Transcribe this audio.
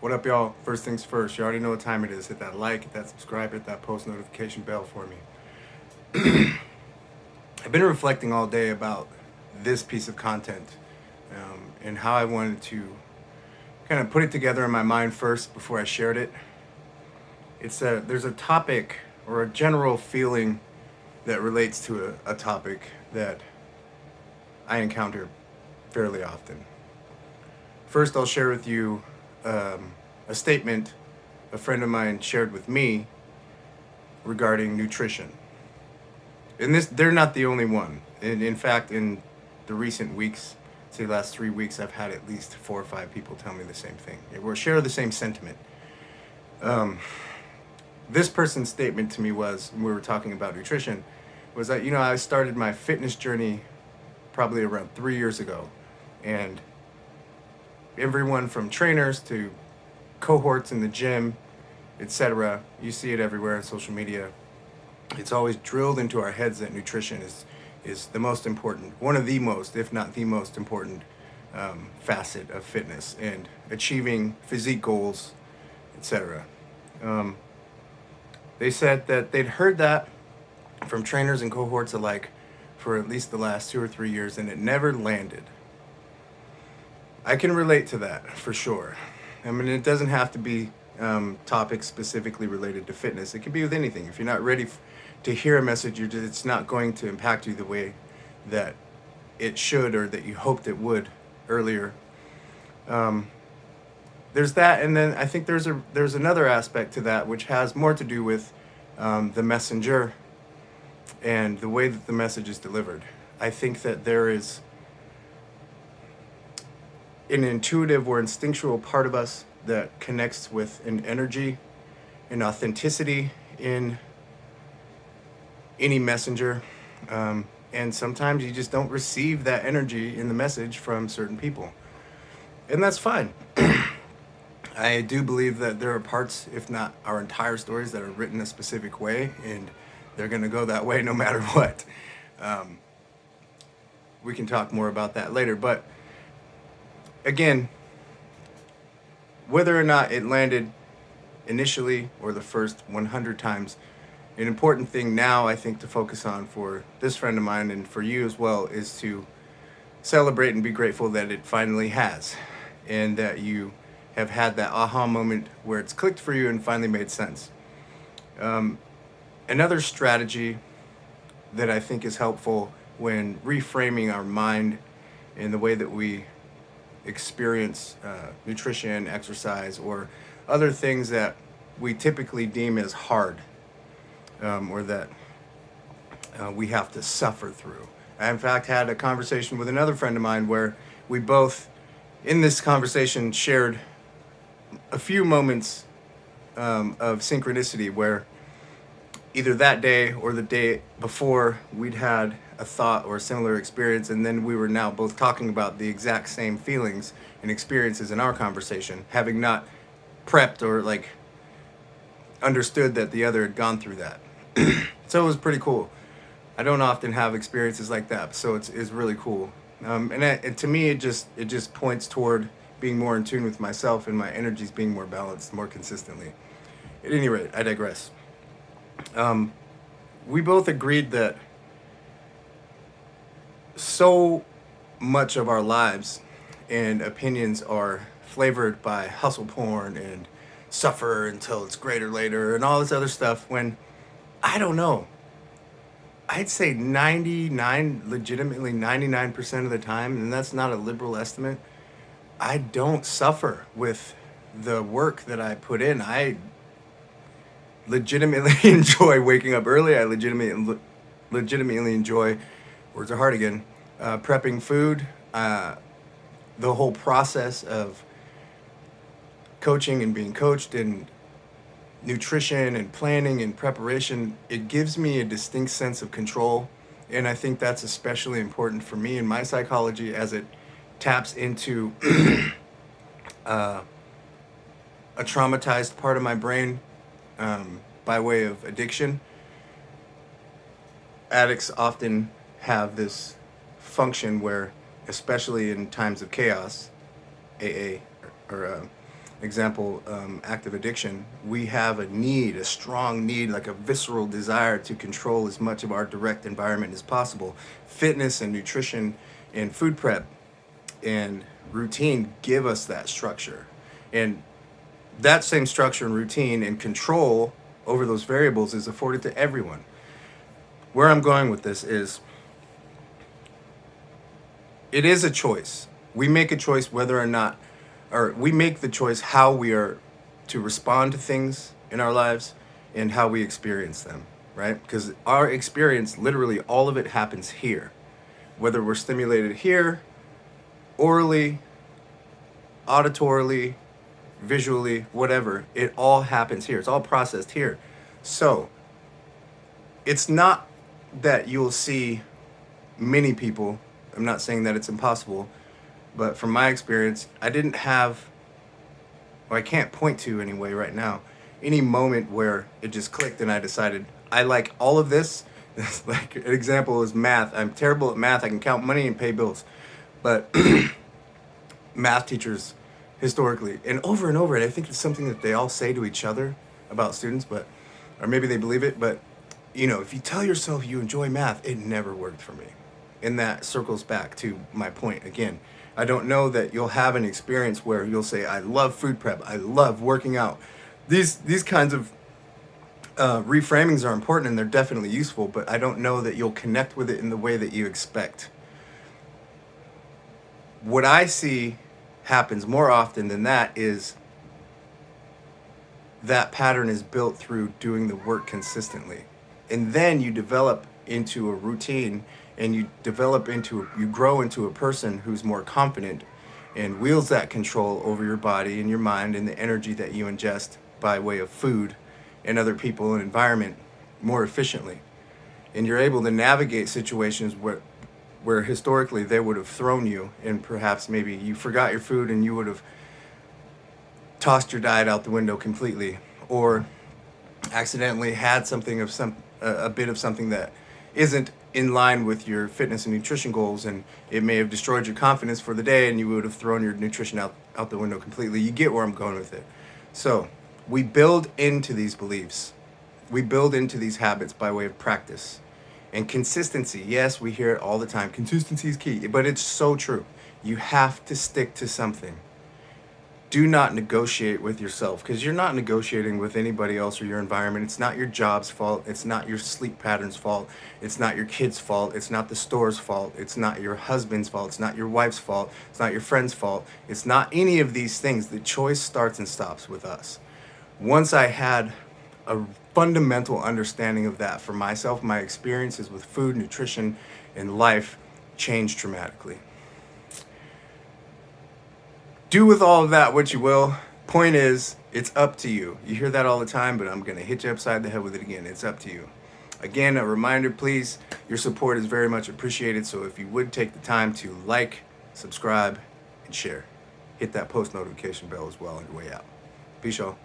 What up, y'all? First things first, you already know what time it is. Hit that like, hit that subscribe, hit that post notification bell for me. I've been reflecting all day about this piece of content and how I wanted to kind of put it together in my mind first before I shared it. There's a topic or a general feeling that relates to a topic that I encounter fairly often. First, I'll share with you a statement a friend of mine shared with me regarding nutrition. And they're not the only one. And in fact, in the recent weeks, say the last 3 weeks, I've had at least 4 or 5 people tell me the same thing. We share the same sentiment. This person's statement to me was, when we were talking about nutrition, was that, I started my fitness journey probably around 3 years ago. And everyone from trainers to cohorts in the gym, etc., you see it everywhere on social media. It's always drilled into our heads that nutrition is the most important, one of the most, if not the most important facet of fitness and achieving physique goals, etc. They said that they'd heard that from trainers and cohorts alike for at least the last 2 or 3 years, and it never landed. I can relate to that for sure. I mean, it doesn't have to be topics specifically related to fitness. It can be with anything. If you're not ready to hear a message, it's not going to impact you the way that it should or that you hoped it would earlier. There's that, and then I think there's another aspect to that which has more to do with the messenger and the way that the message is delivered. I think that there is an intuitive or instinctual part of us that connects with an energy, an authenticity in any messenger. And sometimes you just don't receive that energy in the message from certain people. And that's fine. I do believe that there are parts, if not our entire stories, that are written a specific way, and they're going to go that way no matter what. We can talk more about that later. But again, whether or not it landed initially or the first 100 times, an important thing now, I think, to focus on for this friend of mine and for you as well is to celebrate and be grateful that it finally has, and that you have had that aha moment where it's clicked for you and finally made sense. Another strategy that I think is helpful when reframing our mind in the way that we experience nutrition, exercise, or other things that we typically deem as hard, or that we have to suffer through. I, in fact, had a conversation with another friend of mine where we both, in this conversation, shared a few moments of synchronicity where either that day or the day before we'd had a thought or a similar experience, and then we were now both talking about the exact same feelings and experiences in our conversation, having not prepped or understood that the other had gone through that. So it was pretty cool. I don't often have experiences like that, so it's really cool. And to me, it just points toward being more in tune with myself and my energies being more balanced, more consistently. At any rate, I digress. We both agreed that so much of our lives and opinions are flavored by hustle porn and suffer until it's greater later and all this other stuff, when I don't know, I'd say 99% of the time, and that's not a liberal estimate, I don't suffer with the work that I put in. I legitimately enjoy waking up early. I legitimately enjoy, words are hard again, prepping food, the whole process of coaching and being coached, and nutrition and planning and preparation. It gives me a distinct sense of control, and I think that's especially important for me in my psychology, as it taps into a traumatized part of my brain, by way of addiction. Addicts often have this function where, especially in times of chaos, AA or example, active addiction, we have a need, a strong need, like a visceral desire to control as much of our direct environment as possible. Fitness and nutrition and food prep and routine give us that structure. And that same structure and routine and control over those variables is afforded to everyone. Where I'm going with this is, it is a choice. We make a choice whether or not, or we make the choice how we are to respond to things in our lives and how we experience them, right? Because our experience, literally all of it happens here. Whether we're stimulated here, orally, auditorily, visually, whatever, it all happens here. It's all processed here. So it's not that you'll see many people, I'm not saying that it's impossible, but from my experience, I didn't have, or I can't point to anyway right now, any moment where it just clicked and I decided, I like all of this. Like an example is math. I'm terrible at math. I can count money and pay bills. But math teachers historically, and over, and I think it's something that they all say to each other about students, but, or maybe they believe it, but you know, if you tell yourself you enjoy math, it never worked for me. And that circles back to my point again. I don't know that you'll have an experience where you'll say, I love food prep, I love working out. These kinds of reframings are important and they're definitely useful, but I don't know that you'll connect with it in the way that you expect. What I see happens more often than that is that pattern is built through doing the work consistently. And then you develop into a routine and you grow into a person who's more confident and wields that control over your body and your mind and the energy that you ingest by way of food and other people and environment more efficiently. And you're able to navigate situations where historically they would have thrown you, and perhaps maybe you forgot your food and you would have tossed your diet out the window completely, or accidentally had something of a bit of something that isn't in line with your fitness and nutrition goals, and it may have destroyed your confidence for the day and you would have thrown your nutrition out the window completely. You get where I'm going with it. So we build into these beliefs. We build into these habits by way of practice. And consistency, yes, we hear it all the time. Consistency is key, but it's so true. You have to stick to something. Do not negotiate with yourself, because you're not negotiating with anybody else or your environment. It's not your job's fault. It's not your sleep pattern's fault. It's not your kid's fault. It's not the store's fault. It's not your husband's fault. It's not your wife's fault. It's not your friend's fault. It's not any of these things. The choice starts and stops with us. Once I had a fundamental understanding of that for myself, my experiences with food, nutrition, and life changed dramatically. Do with all of that what you will. Point is, it's up to you. You hear that all the time, but I'm going to hit you upside the head with it again. It's up to you. Again, a reminder, please, your support is very much appreciated. So if you would take the time to like, subscribe, and share. Hit that post notification bell as well on your way out. Peace, y'all.